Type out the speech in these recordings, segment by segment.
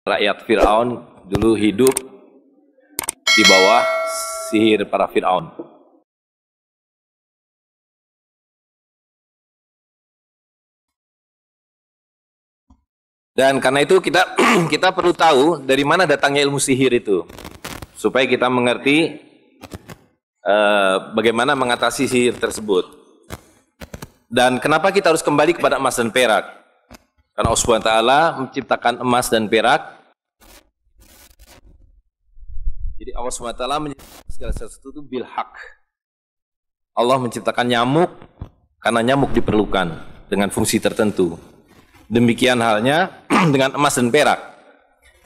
Rakyat Fir'aun dulu hidup di bawah sihir para Fir'aun. Dan karena itu kita perlu tahu dari mana datangnya ilmu sihir itu, supaya kita mengerti bagaimana mengatasi sihir tersebut. Dan kenapa kita harus kembali kepada emas dan perak? Karena Allah SWT menciptakan emas dan perak. Jadi Allah SWT menciptakan segala sesuatu itu bil haq. Allah menciptakan nyamuk karena nyamuk diperlukan dengan fungsi tertentu. Demikian halnya dengan emas dan perak.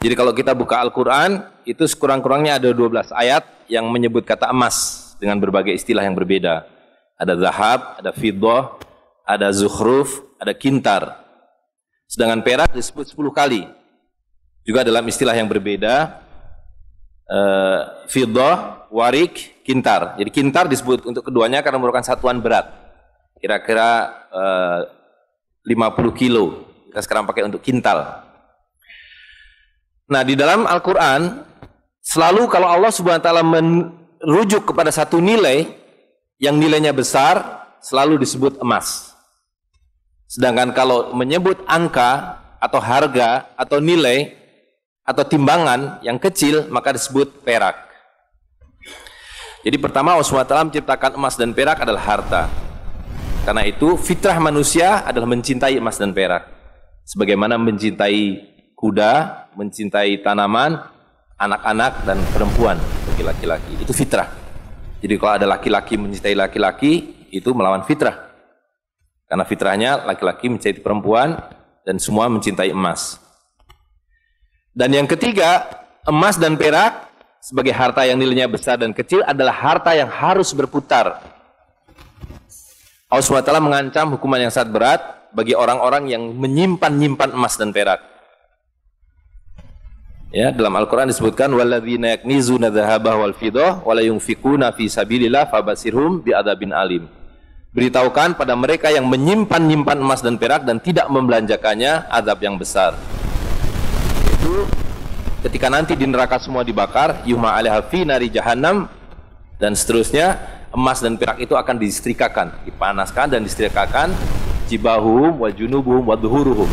Jadi kalau kita buka Al-Quran, itu sekurang-kurangnya ada 12 ayat yang menyebut kata emas dengan berbagai istilah yang berbeda. Ada zahab, ada fiddah, ada zukhruf, ada kintar. Sedangkan perak disebut 10 kali. Juga dalam istilah yang berbeda, fiddah, warik, kintar. Jadi kintar disebut untuk keduanya karena merupakan satuan berat. Kira-kira 50 kilo. Kita sekarang pakai untuk kintal. Nah, di dalam Al-Quran, selalu kalau Allah Subhanahu wa ta'ala merujuk kepada satu nilai, yang nilainya besar, selalu disebut emas. Sedangkan kalau menyebut angka, atau harga, atau nilai, atau timbangan yang kecil, maka disebut perak. Jadi pertama Allah SWT menciptakan emas dan perak adalah harta. Karena itu fitrah manusia adalah mencintai emas dan perak. Sebagaimana mencintai kuda, mencintai tanaman, anak-anak dan perempuan bagi laki-laki. Itu fitrah. Jadi kalau ada laki-laki mencintai laki-laki, itu melawan fitrah. Karena fitrahnya laki-laki mencintai perempuan dan semua mencintai emas. Dan yang ketiga, emas dan perak sebagai harta yang nilainya besar dan kecil adalah harta yang harus berputar. Allah SWT mengancam hukuman yang sangat berat bagi orang-orang yang menyimpan emas dan perak. Ya, dalam Al-Quran disebutkan walladzina yaknizuna dzahaba wal fiddah wa la yunfikuna fi sabilillah fabashirhum bi'adzabin alim. Beritahukan pada mereka yang menyimpan emas dan perak dan tidak membelanjakannya azab yang besar. Itu ketika nanti di neraka semua dibakar, yuhma 'alaiha fi nari jahannam, dan seterusnya, emas dan perak itu akan disetrikakan, dipanaskan dan disetrikakan, jibahuhum wa junubuhum wa dhuhuruhum.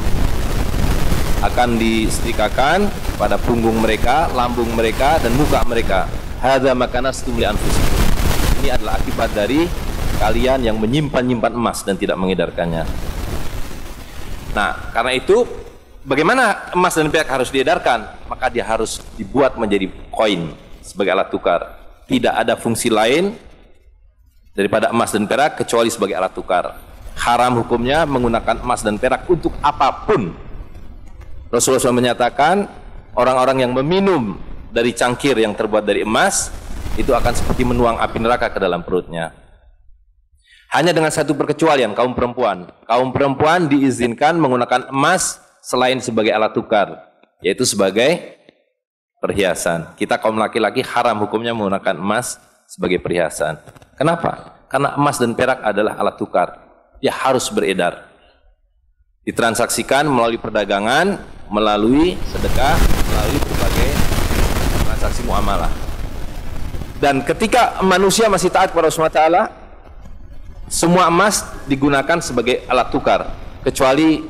Akan disetrikakan pada punggung mereka, lambung mereka dan muka mereka. Hadza makanastum li anfusikum. Ini adalah akibat dari kalian yang menyimpan emas dan tidak mengedarkannya. Nah, karena itu bagaimana emas dan perak harus diedarkan? Maka dia harus dibuat menjadi koin sebagai alat tukar. Tidak ada fungsi lain daripada emas dan perak kecuali sebagai alat tukar. Haram hukumnya menggunakan emas dan perak untuk apapun. Rasulullah SAW menyatakan orang-orang yang meminum dari cangkir yang terbuat dari emas itu akan seperti menuang api neraka ke dalam perutnya. Hanya dengan satu perkecualian, kaum perempuan. Kaum perempuan diizinkan menggunakan emas selain sebagai alat tukar, yaitu sebagai perhiasan. Kita kaum laki-laki haram hukumnya menggunakan emas sebagai perhiasan. Kenapa? Karena emas dan perak adalah alat tukar. Dia harus beredar. Ditransaksikan melalui perdagangan, melalui sedekah, melalui berbagai transaksi muamalah. Dan ketika manusia masih taat kepada Allah SWT, semua emas digunakan sebagai alat tukar, kecuali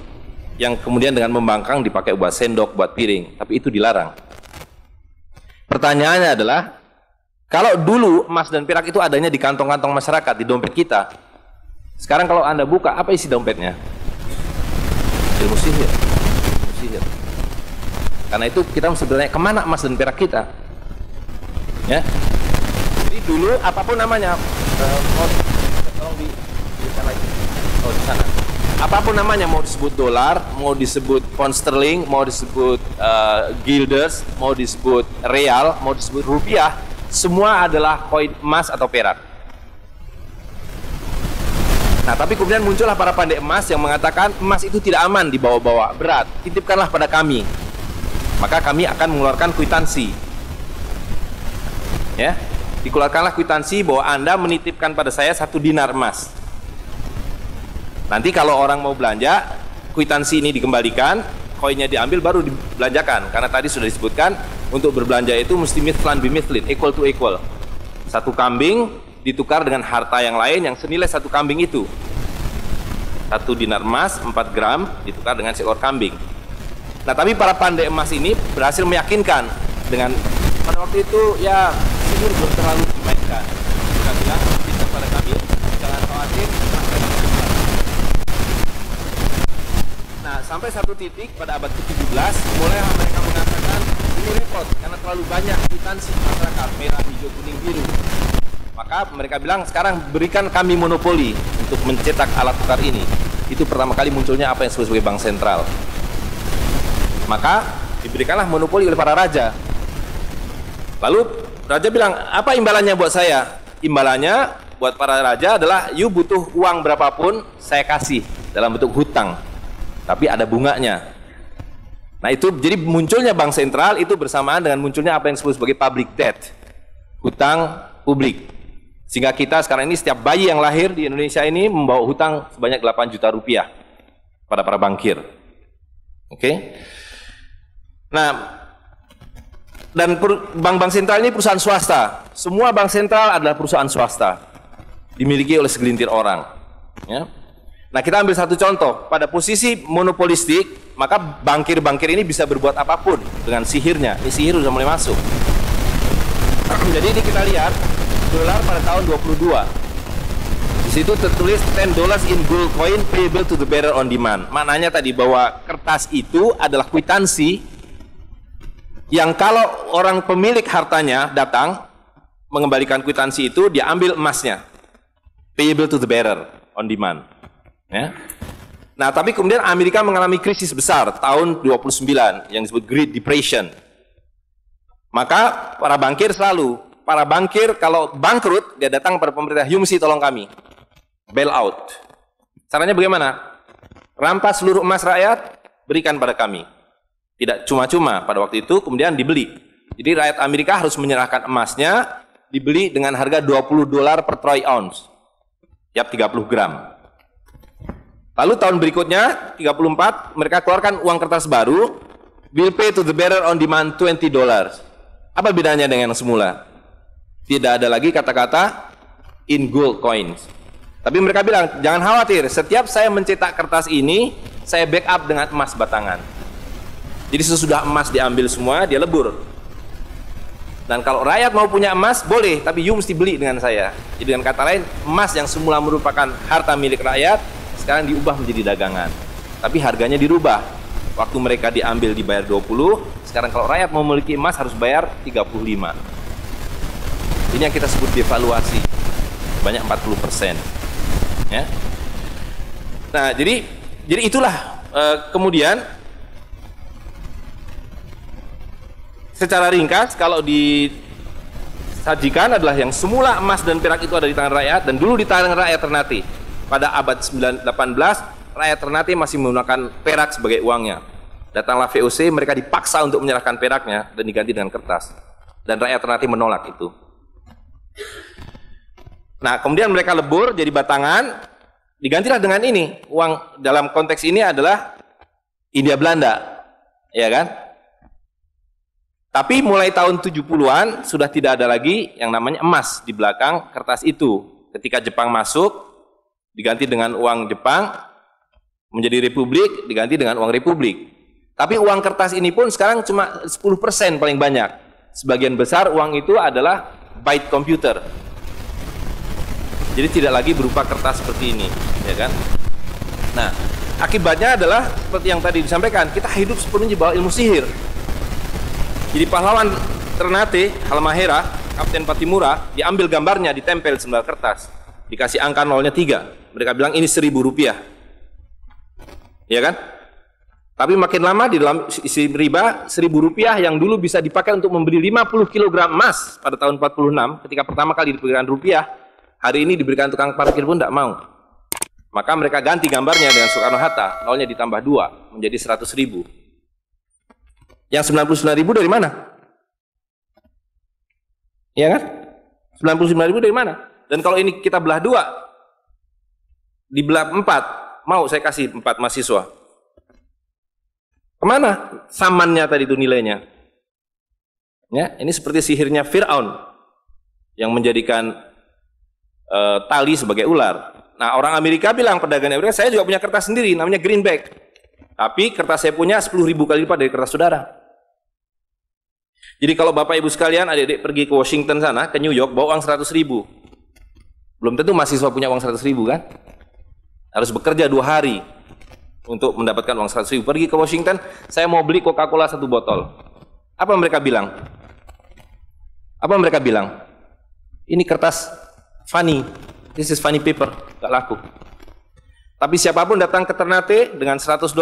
yang kemudian dengan membangkang dipakai buat sendok, buat piring, tapi itu dilarang. Pertanyaannya adalah, kalau dulu emas dan perak itu adanya di kantong-kantong masyarakat, di dompet kita, sekarang kalau Anda buka, apa isi dompetnya? Ilmu sihir. Ilmu sihir. Karena itu kita mesti bertanya, kemana emas dan perak kita? Ya. Jadi dulu apapun namanya, tolong di sana lagi. Oh, di sana. Apapun namanya, mau disebut dolar, mau disebut pound sterling, mau disebut guilders, mau disebut real, mau disebut rupiah, semua adalah koin emas atau perak. Nah, tapi kemudian muncullah para pandai emas yang mengatakan emas itu tidak aman dibawa-bawa, berat, titipkanlah pada kami. Maka kami akan mengeluarkan kwitansi. Ya, dikeluarkanlah kwitansi bahwa Anda menitipkan pada saya 1 dinar emas. Nanti kalau orang mau belanja, kwitansi ini dikembalikan, koinnya diambil baru dibelanjakan. Karena tadi sudah disebutkan untuk berbelanja itu mesti mithlan bimithlin, equal to equal. Satu kambing ditukar dengan harta yang lain yang senilai satu kambing itu. 1 dinar emas 4 gram ditukar dengan seekor kambing. Nah, tapi para pandai emas ini berhasil meyakinkan dengan pada waktu itu ya sihir belum terlalu dimainkan. Mereka bilang pada kami, jangan khawatir. Nah, sampai satu titik pada abad ke-17 mulai mereka mengatakan ini repot karena terlalu banyak kwitansi masyarakat merah, hijau, kuning, biru. Maka mereka bilang sekarang berikan kami monopoli untuk mencetak alat tukar ini. Itu pertama kali munculnya apa yang disebut sebagai bank sentral. Maka diberikanlah monopoli oleh para raja. Lalu raja bilang, apa imbalannya buat saya? Imbalannya buat para raja adalah you butuh uang berapapun saya kasih dalam bentuk hutang, tapi ada bunganya. Nah, itu jadi munculnya bank sentral itu bersamaan dengan munculnya apa yang disebut sebagai public debt, hutang publik. Sehingga kita sekarang ini setiap bayi yang lahir di Indonesia ini membawa hutang sebanyak 8 juta rupiah pada para bankir. Oke. Nah, dan bank-bank sentral ini perusahaan swasta. Semua bank sentral adalah perusahaan swasta, dimiliki oleh segelintir orang. Ya. Nah, kita ambil satu contoh. Pada posisi monopolistik, maka bankir-bankir ini bisa berbuat apapun dengan sihirnya. Ini sihir sudah mulai masuk. Jadi ini kita lihat dolar pada tahun 22. Di situ tertulis $10 in gold coin payable to the bearer on demand. Maknanya tadi bahwa kertas itu adalah kwitansi yang kalau orang pemilik hartanya datang mengembalikan kwitansi itu, dia ambil emasnya. Payable to the bearer on demand. Ya. Nah, tapi kemudian Amerika mengalami krisis besar tahun 29 yang disebut Great Depression. Maka para bankir kalau bangkrut, dia datang pada pemerintah, you mesti tolong kami. Bail out. Caranya bagaimana? Rampas seluruh emas rakyat, berikan pada kami. Tidak cuma-cuma pada waktu itu, kemudian dibeli. Jadi rakyat Amerika harus menyerahkan emasnya, dibeli dengan harga $20 per troy ounce. Tiap 30 gram. Lalu tahun berikutnya, 34, mereka keluarkan uang kertas baru, will pay to the bearer on demand $20. Apa bedanya dengan yang semula? Tidak ada lagi kata-kata in gold coins. Tapi mereka bilang, jangan khawatir, setiap saya mencetak kertas ini, saya backup dengan emas batangan. Jadi sesudah emas diambil semua, dia lebur. Dan kalau rakyat mau punya emas, boleh, tapi you mesti beli dengan saya. Jadi dengan kata lain, emas yang semula merupakan harta milik rakyat, sekarang diubah menjadi dagangan. Tapi harganya dirubah. Waktu mereka diambil dibayar 20, sekarang kalau rakyat mau memiliki emas harus bayar 35. Ini yang kita sebut devaluasi, banyak 40%. Ya. Nah, jadi itulah kemudian secara ringkas kalau disajikan adalah yang semula emas dan perak itu ada di tangan rakyat dan dulu di tangan rakyat Ternate. Pada abad 18, rakyat Ternate masih menggunakan perak sebagai uangnya. Datanglah VOC, mereka dipaksa untuk menyerahkan peraknya dan diganti dengan kertas. Dan rakyat Ternate menolak itu. Nah, kemudian mereka lebur jadi batangan, digantilah dengan ini. Uang dalam konteks ini adalah Hindia Belanda, ya kan? Tapi mulai tahun 70-an sudah tidak ada lagi yang namanya emas di belakang kertas itu. Ketika Jepang masuk, diganti dengan uang Jepang, menjadi republik, diganti dengan uang republik. Tapi uang kertas ini pun sekarang cuma 10% paling banyak. Sebagian besar uang itu adalah byte computer. Jadi tidak lagi berupa kertas seperti ini, ya kan? Nah, akibatnya adalah seperti yang tadi disampaikan, kita hidup sepenuhnya di bawah ilmu sihir. Jadi pahlawan Ternate, Halmahera, Kapten Patimura, diambil gambarnya, ditempel di sebelah kertas, dikasih angka nolnya 3. Mereka bilang ini 1.000 rupiah, ya kan? Tapi makin lama di dalam isi riba, 1.000 rupiah yang dulu bisa dipakai untuk membeli 50 kg emas pada tahun 46, ketika pertama kali diberikan rupiah, hari ini diberikan tukang parkir pun tidak mau. Maka mereka ganti gambarnya dengan Soekarno-Hatta, nolnya ditambah 2, menjadi 100.000. Yang 99.000 dari mana? Iya kan? 99.000 dari mana? Dan kalau ini kita belah 2, dibelah 4, mau saya kasih 4 mahasiswa. Kemana samannya tadi itu nilainya? Ya, ini seperti sihirnya Fir'aun yang menjadikan tali sebagai ular. Nah, orang Amerika bilang, pedagang Amerika, saya juga punya kertas sendiri, namanya greenback. Tapi kertas saya punya 10.000 kali lipat dari kertas saudara. Jadi kalau Bapak Ibu sekalian, adik-adik pergi ke Washington sana, ke New York, bawa uang 100.000. Belum tentu mahasiswa punya uang 100.000 kan? Harus bekerja 2 hari untuk mendapatkan uang 100.000. Pergi ke Washington, saya mau beli Coca-Cola 1 botol. Apa mereka bilang? Apa mereka bilang? Ini kertas funny, this is funny paper, gak laku. Tapi siapapun datang ke Ternate dengan $100,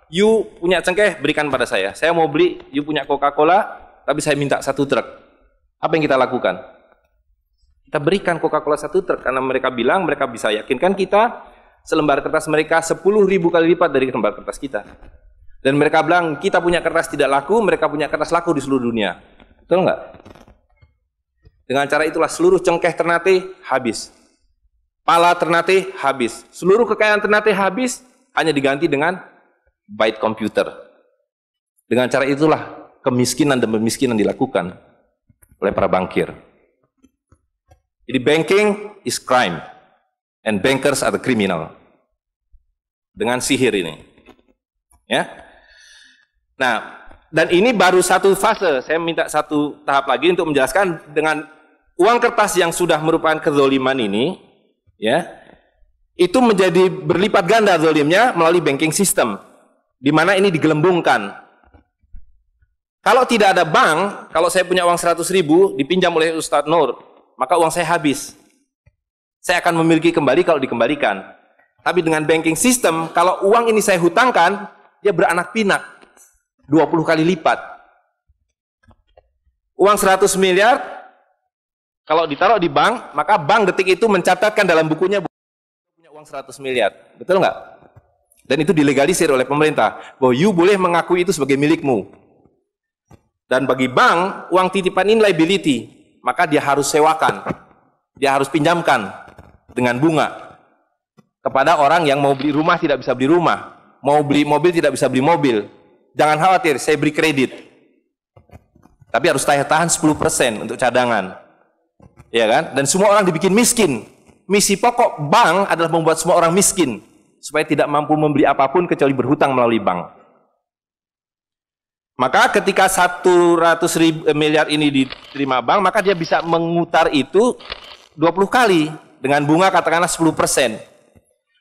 you punya cengkeh, berikan pada saya. Saya mau beli, you punya Coca-Cola, tapi saya minta 1 truk. Apa yang kita lakukan? Kita berikan Coca-Cola 1 truk, karena mereka bilang, mereka bisa yakinkan kita, selembar kertas mereka 10.000 kali lipat dari lembar kertas kita. Dan mereka bilang, kita punya kertas tidak laku, mereka punya kertas laku di seluruh dunia. Betul nggak? Dengan cara itulah seluruh cengkeh Ternate habis. Pala Ternate habis. Seluruh kekayaan Ternate habis, hanya diganti dengan byte komputer. Dengan cara itulah kemiskinan dan pemiskinan dilakukan oleh para bankir. Jadi banking is crime and bankers are the criminal. Dengan sihir ini. Ya. Nah, dan ini baru satu fase. Saya minta satu tahap lagi untuk menjelaskan dengan uang kertas yang sudah merupakan kezoliman ini, ya, itu menjadi berlipat ganda zolimnya melalui banking system, di mana ini digelembungkan. Kalau tidak ada bank, kalau saya punya uang 100.000 dipinjam oleh Ustadz Nur, maka uang saya habis. Saya akan memiliki kembali kalau dikembalikan. Tapi dengan banking system, kalau uang ini saya hutangkan, dia beranak pinak 20 kali lipat. Uang 100 miliar kalau ditaruh di bank, maka bank detik itu mencatatkan dalam bukunya punya uang 100 miliar. Betul nggak? Dan itu dilegalisir oleh pemerintah, bahwa you boleh mengakui itu sebagai milikmu. Dan bagi bank, uang titipan ini liability, maka dia harus sewakan, dia harus pinjamkan dengan bunga kepada orang yang mau beli rumah tidak bisa beli rumah, mau beli mobil tidak bisa beli mobil. Jangan khawatir, saya beri kredit, tapi harus tahan 10% untuk cadangan, ya kan? Dan semua orang dibikin miskin. Misi pokok bank adalah membuat semua orang miskin supaya tidak mampu membeli apapun kecuali berhutang melalui bank. Maka ketika 100 miliar ini diterima bank, maka dia bisa mengutar itu 20 kali dengan bunga katakanlah 10%.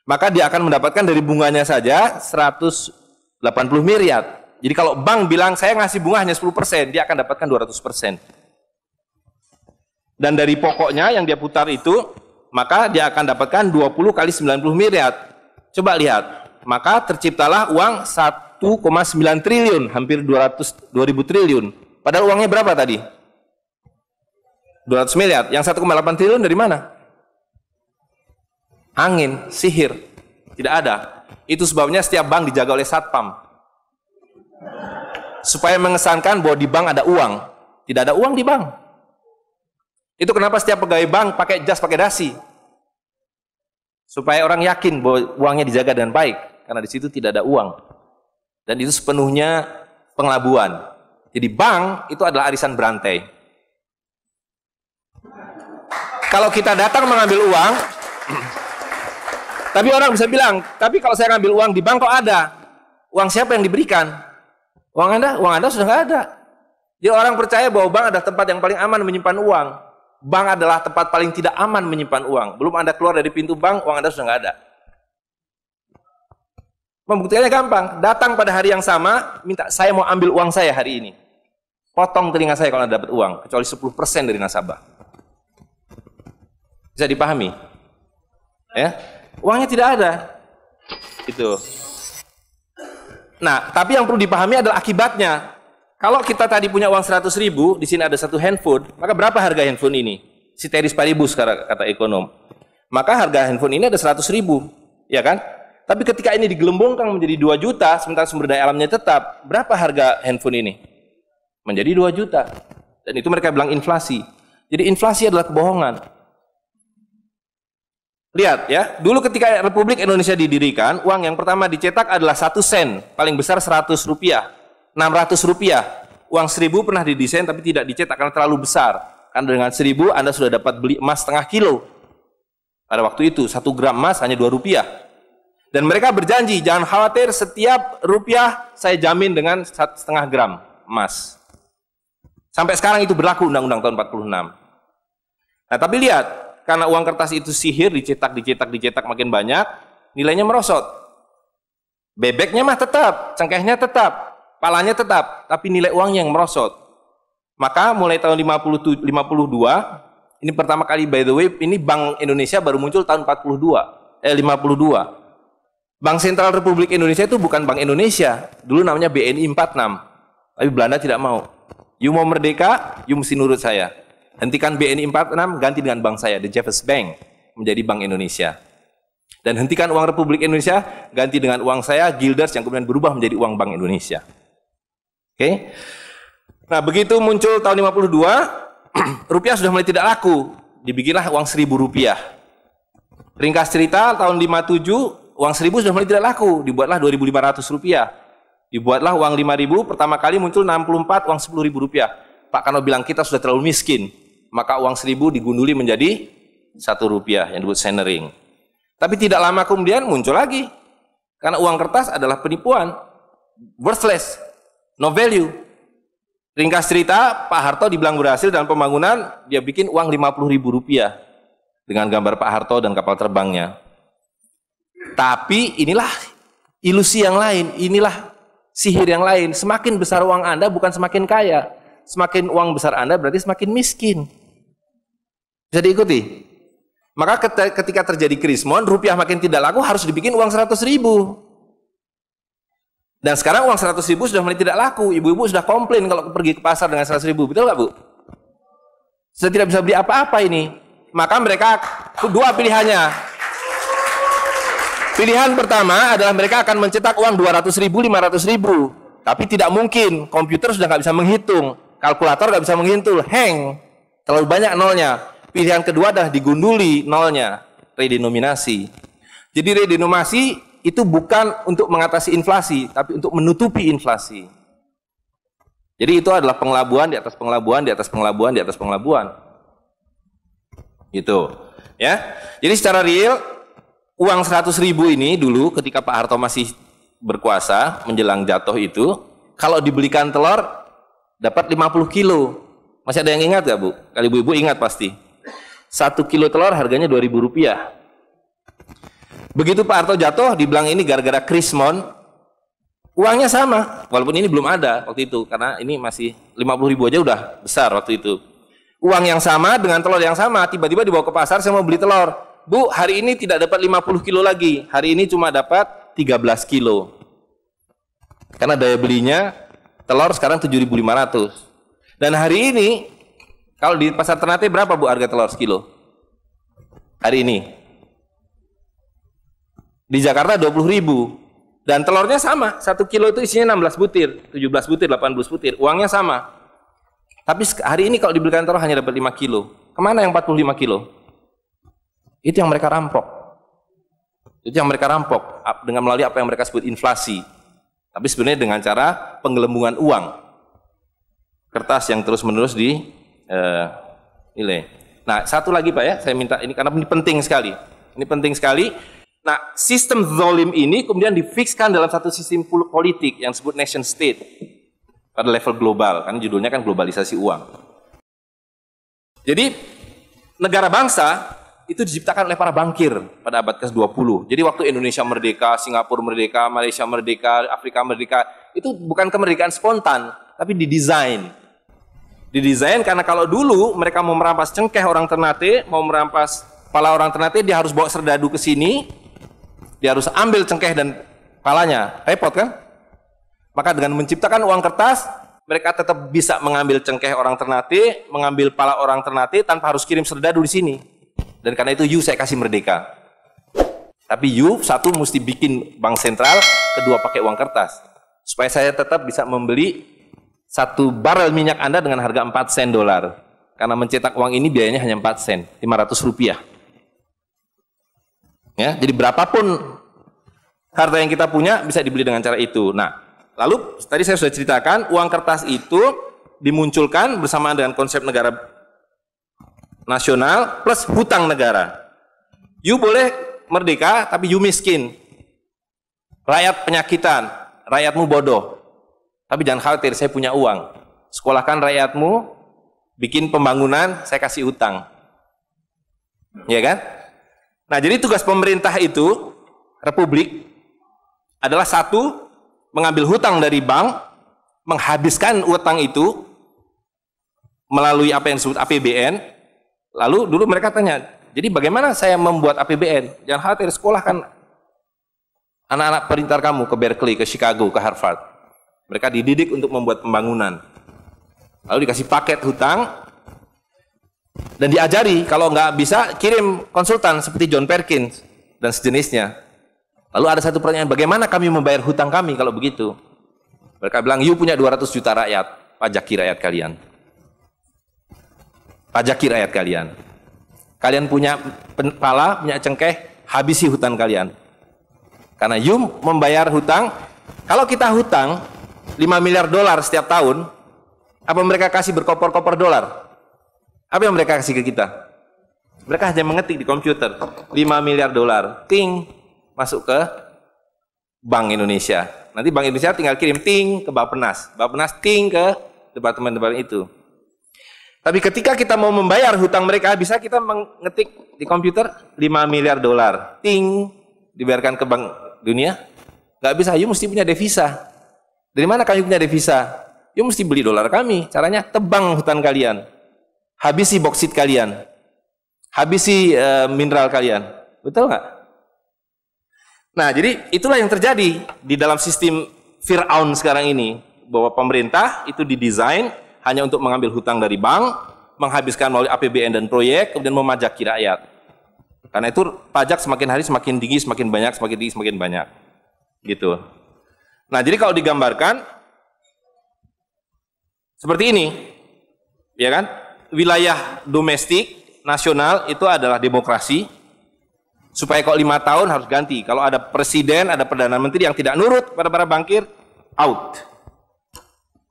Maka dia akan mendapatkan dari bunganya saja 180 miliar. Jadi kalau bank bilang saya ngasih bunga hanya 10%, dia akan dapatkan 200%. Dan dari pokoknya yang dia putar itu, maka dia akan dapatkan 20 kali 90 miliar. Coba lihat, maka terciptalah uang 1,9 triliun, hampir 2.000 triliun. Padahal uangnya berapa tadi? 200 miliar. Yang 1,8 triliun dari mana? Angin, sihir. Tidak ada. Itu sebabnya setiap bank dijaga oleh satpam. Supaya mengesankan bahwa di bank ada uang. Tidak ada uang di bank. Itu kenapa setiap pegawai bank pakai jas, pakai dasi. Supaya orang yakin bahwa uangnya dijaga dengan baik. Karena di situ tidak ada uang. Dan itu sepenuhnya pengelabuan. Jadi bank itu adalah arisan berantai. Kalau kita datang mengambil uang, tapi orang bisa bilang, tapi kalau saya ngambil uang di bank kok ada? Uang siapa yang diberikan? Uang Anda sudah nggak ada. Jadi orang percaya bahwa bank adalah tempat yang paling aman menyimpan uang. Bank adalah tempat paling tidak aman menyimpan uang. Belum Anda keluar dari pintu bank, uang Anda sudah nggak ada. Pembuktiannya gampang. Datang pada hari yang sama, minta saya mau ambil uang saya hari ini. Potong telinga saya kalau Anda dapat uang, kecuali 10% dari nasabah. Bisa dipahami? Ya? Uangnya tidak ada. Itu. Nah, tapi yang perlu dipahami adalah akibatnya. Kalau kita tadi punya uang 100.000, di sini ada satu handphone, maka berapa harga handphone ini? Ceteris paribus kata ekonom. Maka harga handphone ini ada 100.000, ya kan? Tapi ketika ini digelembungkan menjadi 2 juta, sementara sumber daya alamnya tetap, berapa harga handphone ini? Menjadi 2 juta. Dan itu mereka bilang inflasi. Jadi inflasi adalah kebohongan. Lihat ya, dulu ketika Republik Indonesia didirikan, uang yang pertama dicetak adalah 1 sen, paling besar 100 rupiah, 600 rupiah. Uang 1000 pernah didesain tapi tidak dicetak karena terlalu besar. Karena dengan 1000 Anda sudah dapat beli emas setengah kilo. Pada waktu itu 1 gram emas hanya 2 rupiah. Dan mereka berjanji, jangan khawatir, setiap rupiah saya jamin dengan 1,5 gram emas. Sampai sekarang itu berlaku Undang-Undang tahun 46. Nah tapi lihat, karena uang kertas itu sihir, dicetak makin banyak, nilainya merosot. Bebeknya mah tetap, cengkehnya tetap, palanya tetap, tapi nilai uangnya yang merosot. Maka mulai tahun 52, ini pertama kali by the way, ini Bank Indonesia baru muncul tahun 52. Bank Sentral Republik Indonesia itu bukan Bank Indonesia, dulu namanya BNI 46. Tapi Belanda tidak mau. You mau merdeka, you mesti nurut saya. Hentikan BNI 46, ganti dengan bank saya, The Jeffers Bank, menjadi Bank Indonesia. Dan hentikan uang Republik Indonesia, ganti dengan uang saya, Guilders, yang kemudian berubah menjadi uang Bank Indonesia. Oke? Nah, begitu muncul tahun 52, rupiah sudah mulai tidak laku. Dibikinlah uang 1.000 rupiah. Ringkas cerita, tahun 57, uang 1.000 sudah mulai tidak laku. Dibuatlah 2.500 rupiah. Dibuatlah uang 5.000, pertama kali muncul 64, uang 10.000 rupiah. Pak Karno bilang kita sudah terlalu miskin. Maka uang 1.000 digunduli menjadi 1 rupiah yang disebut centering. Tapi tidak lama kemudian muncul lagi. Karena uang kertas adalah penipuan. Worthless. No value. Ringkas cerita, Pak Harto dibilang berhasil dalam pembangunan, dia bikin uang 50.000 rupiah. Dengan gambar Pak Harto dan kapal terbangnya. Tapi inilah ilusi yang lain. Inilah sihir yang lain. Semakin besar uang Anda bukan semakin kaya. Semakin uang besar Anda berarti semakin miskin. Bisa diikuti? Maka ketika terjadi krismon, rupiah makin tidak laku, harus dibikin uang 100.000. Dan sekarang uang 100.000 sudah mulai tidak laku. Ibu-ibu sudah komplain kalau pergi ke pasar dengan 100.000. Betul nggak, Bu? Sudah tidak bisa beli apa-apa ini. Maka mereka dua pilihannya. Pilihan pertama adalah mereka akan mencetak uang 200.000, 500.000. Tapi tidak mungkin. Komputer sudah nggak bisa menghitung. Kalkulator nggak bisa menghitung. Hang. Terlalu banyak nolnya. Pilihan kedua adalah digunduli nolnya, redenominasi. Jadi redenominasi itu bukan untuk mengatasi inflasi, tapi untuk menutupi inflasi. Jadi itu adalah pengelabuan di atas pengelabuan, di atas pengelabuan, di atas pengelabuan. Gitu. Ya. Jadi secara real, uang 100.000 ini dulu ketika Pak Harto masih berkuasa, menjelang jatuh itu, kalau dibelikan telur, dapat 50 kilo. Masih ada yang ingat gak, Bu? Kali ibu-ibu ingat pasti. 1 kilo telur harganya 2.000 rupiah. Begitu Pak Harto jatuh, dibilang ini gara-gara krismon, uangnya sama, walaupun ini belum ada waktu itu, karena ini masih 50.000 aja udah besar waktu itu. Uang yang sama dengan telur yang sama, tiba-tiba dibawa ke pasar, saya mau beli telur. Bu, hari ini tidak dapat 50 kilo lagi, hari ini cuma dapat 13 kilo. Karena daya belinya, telur sekarang 7.500. Dan hari ini, kalau di pasar Ternate berapa, Bu, harga telur sekilo? Hari ini. Di Jakarta 20.000. Dan telurnya sama, 1 kilo itu isinya 16 butir, 17 butir, 18 butir. Uangnya sama. Tapi hari ini kalau dibelikan telur hanya dapat 5 kilo. Kemana yang 45 kilo? Itu yang mereka rampok. Itu yang mereka rampok dengan melalui apa yang mereka sebut inflasi. Tapi sebenarnya dengan cara penggelembungan uang. Kertas yang terus-menerus nilai. Nah, satu lagi Pak ya, saya minta ini karena ini penting sekali. Ini penting sekali. Nah, sistem zalim ini kemudian difikskan dalam satu sistem politik yang disebut nation state pada level global, kan judulnya kan globalisasi uang. Jadi negara bangsa itu diciptakan oleh para bankir pada abad ke-20. Jadi waktu Indonesia merdeka, Singapura merdeka, Malaysia merdeka, Afrika merdeka, itu bukan kemerdekaan spontan, tapi didesain. Didesain karena kalau dulu mereka mau merampas cengkeh orang Ternate, mau merampas kepala orang Ternate, dia harus bawa serdadu ke sini, dia harus ambil cengkeh dan kepalanya, repot kan? Maka dengan menciptakan uang kertas, mereka tetap bisa mengambil cengkeh orang Ternate, mengambil kepala orang Ternate tanpa harus kirim serdadu di sini. Dan karena itu saya kasih merdeka. Tapi satu mesti bikin bank sentral, kedua pakai uang kertas. Supaya saya tetap bisa membeli 1 barel minyak Anda dengan harga 4 sen dolar. Karena mencetak uang ini biayanya hanya 4 sen, 500 rupiah. Ya, jadi berapapun harta yang kita punya bisa dibeli dengan cara itu. Nah, lalu tadi saya sudah ceritakan uang kertas itu dimunculkan bersamaan dengan konsep negara nasional plus hutang negara. You boleh merdeka tapi you miskin. Rakyat penyakitan, rakyatmu bodoh. Tapi jangan khawatir, saya punya uang. Sekolahkan rakyatmu, bikin pembangunan, saya kasih hutang. Ya kan? Nah, jadi tugas pemerintah itu, republik, adalah satu, mengambil hutang dari bank, menghabiskan utang itu melalui apa yang disebut APBN. Lalu dulu mereka tanya, jadi bagaimana saya membuat APBN? Jangan khawatir, sekolahkan anak-anak perintar kamu ke Berkeley, ke Chicago, ke Harvard. Mereka dididik untuk membuat pembangunan. Lalu dikasih paket hutang, dan diajari, kalau nggak bisa, kirim konsultan seperti John Perkins dan sejenisnya. Lalu ada satu pertanyaan, bagaimana kami membayar hutang kami kalau begitu? Mereka bilang, you punya 200 juta rakyat, pajaki rakyat kalian. Pajaki rakyat kalian. Kalian punya pala, punya cengkeh, habisi hutang kalian. Karena you membayar hutang, kalau kita hutang 5 miliar dolar setiap tahun, apa mereka kasih berkoper-koper dolar? Apa yang mereka kasih ke kita? Mereka hanya mengetik di komputer 5 miliar dolar, ting, masuk ke Bank Indonesia. Nanti Bank Indonesia tinggal kirim ting ke Bappenas, Bappenas ting ke departemen-departemen itu. Tapi ketika kita mau membayar hutang mereka, bisa kita mengetik di komputer 5 miliar dolar, ting, dibayarkan ke Bank Dunia? Nggak bisa, you mesti punya devisa. Dari mana kami punya devisa? You mesti beli dolar kami. Caranya tebang hutan kalian, habisi boksit kalian, habisi mineral kalian. Betul nggak? Nah, jadi itulah yang terjadi di dalam sistem Fir'aun sekarang ini, bahwa pemerintah itu didesain hanya untuk mengambil hutang dari bank, menghabiskan melalui APBN dan proyek, kemudian memajaki rakyat. Karena itu pajak semakin hari semakin tinggi, semakin banyak, semakin tinggi, semakin banyak. Gitu. Nah, jadi kalau digambarkan seperti ini, ya kan? Wilayah domestik nasional itu adalah demokrasi. Supaya kalau 5 tahun harus ganti. Kalau ada presiden, ada perdana menteri yang tidak nurut pada para bankir, out.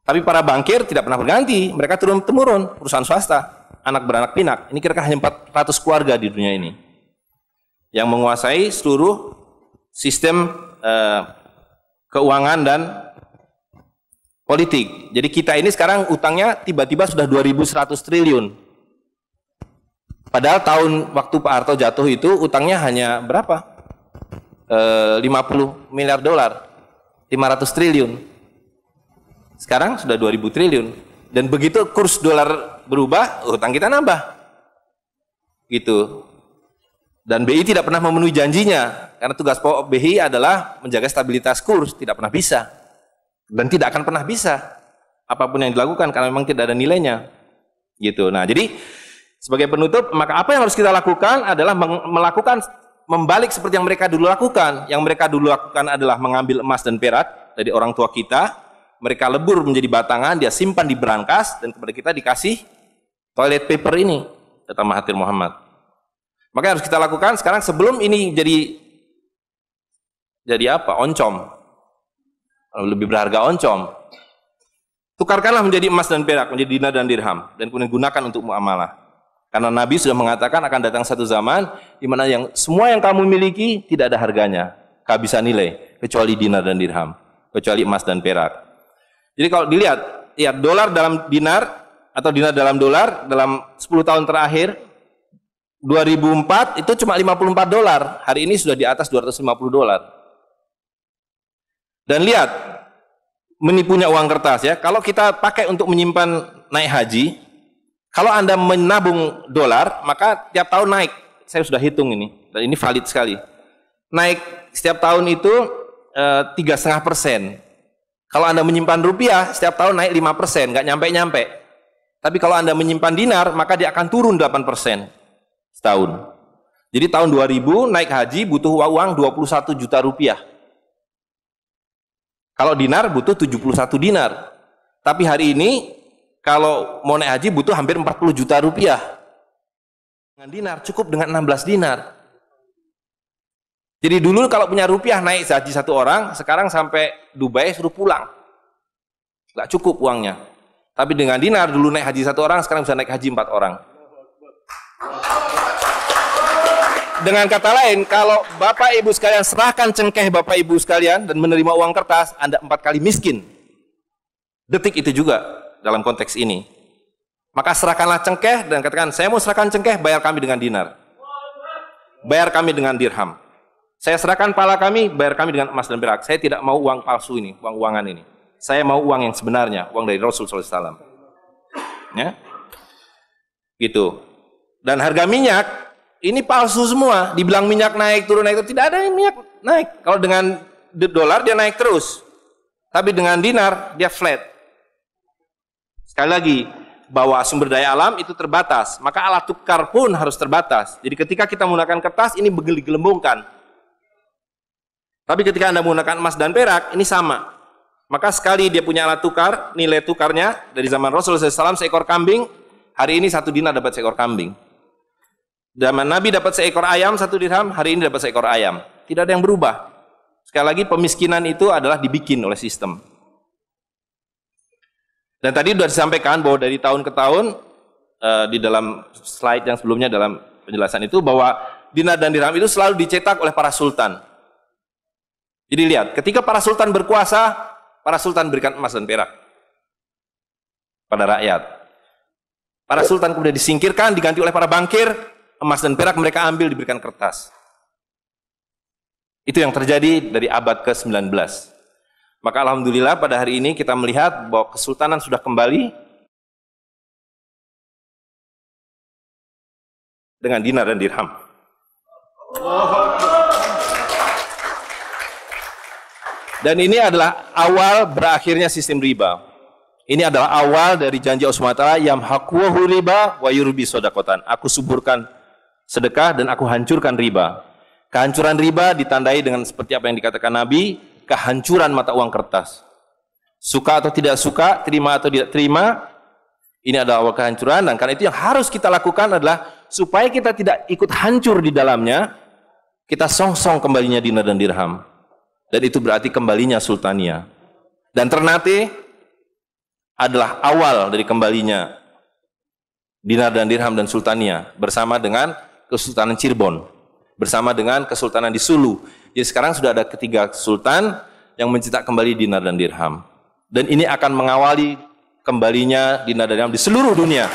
Tapi para bankir tidak pernah berganti, mereka turun-temurun, perusahaan swasta, anak beranak pinak. Ini kira-kira hanya 400 keluarga di dunia ini yang menguasai seluruh sistem keuangan dan politik. Jadi kita ini sekarang utangnya tiba-tiba sudah 2.100 triliun. Padahal tahun waktu Pak Harto jatuh itu utangnya hanya berapa? 50 miliar dolar, 500 triliun. Sekarang sudah 2.000 triliun. Dan begitu kurs dolar berubah, utang kita nambah. Gitu. Dan BI tidak pernah memenuhi janjinya, karena tugas pokok BI adalah menjaga stabilitas kurs, tidak pernah bisa. Dan tidak akan pernah bisa apapun yang dilakukan, karena memang tidak ada nilainya. Gitu. Nah, jadi sebagai penutup, maka apa yang harus kita lakukan adalah membalik seperti yang mereka dulu lakukan. Yang mereka dulu lakukan adalah mengambil emas dan perak dari orang tua kita, mereka lebur menjadi batangan, dia simpan di brankas, dan kepada kita dikasih toilet paper ini, kata Mahathir Muhammad. Maka yang harus kita lakukan sekarang sebelum ini jadi apa? Oncom. Lebih berharga oncom. Tukarkanlah menjadi emas dan perak, menjadi dinar dan dirham, dan kemudian gunakan untuk muamalah. Karena Nabi sudah mengatakan akan datang satu zaman di mana semua yang kamu miliki tidak ada harganya, kehabisan nilai, kecuali dinar dan dirham, kecuali emas dan perak. Jadi kalau dilihat, ya dolar dalam dinar atau dinar dalam dolar dalam 10 tahun terakhir, 2004 itu cuma 54 dolar, hari ini sudah di atas 250 dolar. Dan lihat, menipunya uang kertas ya, kalau kita pakai untuk menyimpan naik haji, kalau Anda menabung dolar, maka tiap tahun naik. Saya sudah hitung ini, dan ini valid sekali. Naik setiap tahun itu 3,5%. Kalau Anda menyimpan rupiah, setiap tahun naik 5%, nggak nyampe-nyampe. Tapi kalau Anda menyimpan dinar, maka dia akan turun 8% setahun. Jadi tahun 2000 naik haji butuh uang 21 juta rupiah. Kalau dinar butuh 71 dinar. Tapi hari ini kalau mau naik haji butuh hampir 40 juta rupiah. Dengan dinar cukup dengan 16 dinar. Jadi dulu kalau punya rupiah naik haji satu orang, sekarang sampai Dubai suruh pulang. Nggak cukup uangnya. Tapi dengan dinar dulu naik haji satu orang, sekarang bisa naik haji 4 orang. Dengan kata lain, kalau Bapak Ibu sekalian serahkan cengkeh Bapak Ibu sekalian dan menerima uang kertas, Anda 4 kali miskin. Detik itu juga dalam konteks ini. Maka serahkanlah cengkeh dan katakan, saya mau serahkan cengkeh, bayar kami dengan dinar. Bayar kami dengan dirham. Saya serahkan pala kami, bayar kami dengan emas dan perak. Saya tidak mau uang palsu ini, uang-uangan ini. Saya mau uang yang sebenarnya, uang dari Rasul SAW. Ya, gitu. Dan harga minyak ini palsu semua. Dibilang minyak naik turun naik turun, tidak ada yang minyak naik. Kalau dengan dolar dia naik terus, tapi dengan dinar dia flat. Sekali lagi, bahwa sumber daya alam itu terbatas, maka alat tukar pun harus terbatas. Jadi ketika kita menggunakan kertas ini digelembungkan. Tapi ketika Anda menggunakan emas dan perak, ini sama. Maka sekali dia punya alat tukar, nilai tukarnya dari zaman Rasulullah SAW seekor kambing, hari ini 1 dinar dapat seekor kambing. Zaman Nabi dapat seekor ayam 1 dirham, hari ini dapat seekor ayam. Tidak ada yang berubah. Sekali lagi pemiskinan itu adalah dibikin oleh sistem. Dan tadi sudah disampaikan bahwa dari tahun ke tahun, di dalam slide yang sebelumnya dalam penjelasan itu, bahwa dinar dan dirham itu selalu dicetak oleh para sultan. Jadi lihat, ketika para sultan berkuasa, para sultan berikan emas dan perak pada rakyat. Para sultan kemudian disingkirkan, diganti oleh para bankir, emas dan perak mereka ambil, diberikan kertas. Itu yang terjadi dari abad ke-19. Maka alhamdulillah pada hari ini kita melihat bahwa kesultanan sudah kembali dengan dinar dan dirham. Dan ini adalah awal berakhirnya sistem riba. Ini adalah awal dari janji Allah SWT, yamhaqu riba wa yurbi sodakotan. Aku suburkan sedekah dan aku hancurkan riba. Kehancuran riba ditandai dengan seperti apa yang dikatakan Nabi, kehancuran mata uang kertas. Suka atau tidak suka, terima atau tidak terima, ini adalah awal kehancuran. Dan karena itu yang harus kita lakukan adalah supaya kita tidak ikut hancur di dalamnya, kita song-song kembalinya dinar dan dirham. Dan itu berarti kembalinya sultania. Dan Ternate adalah awal dari kembalinya dinar dan dirham dan sultania bersama dengan Kesultanan Cirebon, bersama dengan Kesultanan di Sulu. Jadi sekarang sudah ada 3 sultan yang mencetak kembali dinar dan dirham. Dan ini akan mengawali kembalinya dinar dan dirham di seluruh dunia.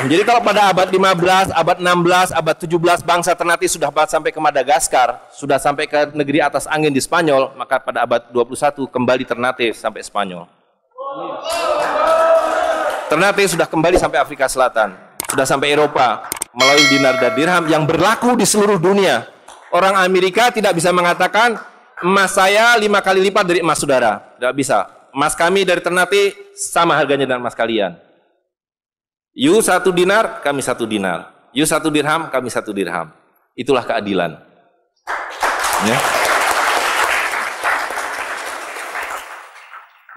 Jadi kalau pada abad 15, abad 16, abad 17 bangsa Ternate sudah sampai ke Madagaskar, sudah sampai ke negeri atas angin di Spanyol, maka pada abad 21 kembali Ternate sampai Spanyol. Ternate sudah kembali sampai Afrika Selatan, sudah sampai Eropa melalui dinar dan dirham yang berlaku di seluruh dunia. Orang Amerika tidak bisa mengatakan emas saya 5 kali lipat dari emas saudara, tidak bisa. Emas kami dari Ternate sama harganya dengan emas kalian. You 1 dinar, kami 1 dinar. You 1 dirham, kami 1 dirham. Itulah keadilan. Ya.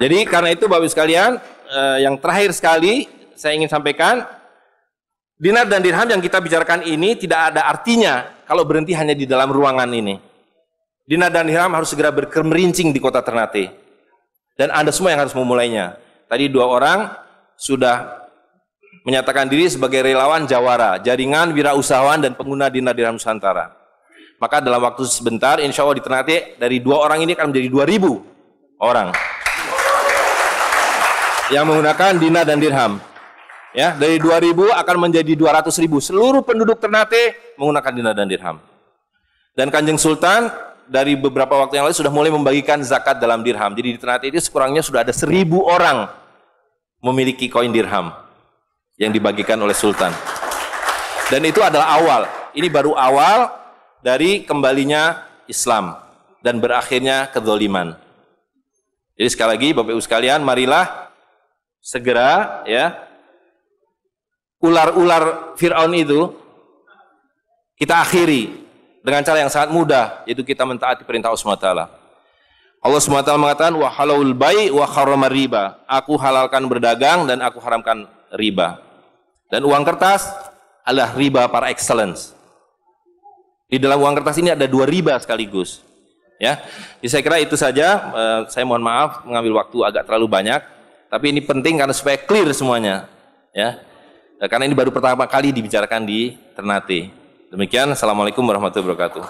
Jadi karena itu Bapak Ibu sekalian, yang terakhir sekali saya ingin sampaikan, dinar dan dirham yang kita bicarakan ini tidak ada artinya kalau berhenti hanya di dalam ruangan ini. Dinar dan dirham harus segera berkemerincing di kota Ternate. Dan Anda semua yang harus memulainya. Tadi 2 orang sudah menyatakan diri sebagai relawan Jawara, jaringan wirausahawan dan pengguna dinar dirham Nusantara. Maka dalam waktu sebentar, insya Allah di Ternate, dari 2 orang ini akan menjadi 2.000 orang yang menggunakan dinar dan dirham. Ya, dari 2.000 akan menjadi 200.000. Seluruh penduduk Ternate menggunakan dinar dan dirham. Dan Kanjeng Sultan dari beberapa waktu yang lalu sudah mulai membagikan zakat dalam dirham. Jadi di Ternate itu sekurangnya sudah ada 1.000 orang memiliki koin dirham yang dibagikan oleh Sultan. Dan itu adalah awal. Ini baru awal dari kembalinya Islam dan berakhirnya kezaliman. Jadi sekali lagi Bapak Ibu sekalian, marilah segera ya ular-ular Fir'aun itu kita akhiri dengan cara yang sangat mudah, yaitu kita mentaati perintah Allah SWT. Allah SWT mengatakan wa halalul bai' wa harramar riba. Aku halalkan berdagang dan aku haramkan riba. Dan uang kertas adalah riba par excellence. Di dalam uang kertas ini ada 2 riba sekaligus. Ya, jadi saya kira itu saja. Saya mohon maaf mengambil waktu agak terlalu banyak, tapi ini penting karena supaya clear semuanya. Ya, karena ini baru pertama kali dibicarakan di Ternate. Demikian, assalamualaikum warahmatullahi wabarakatuh.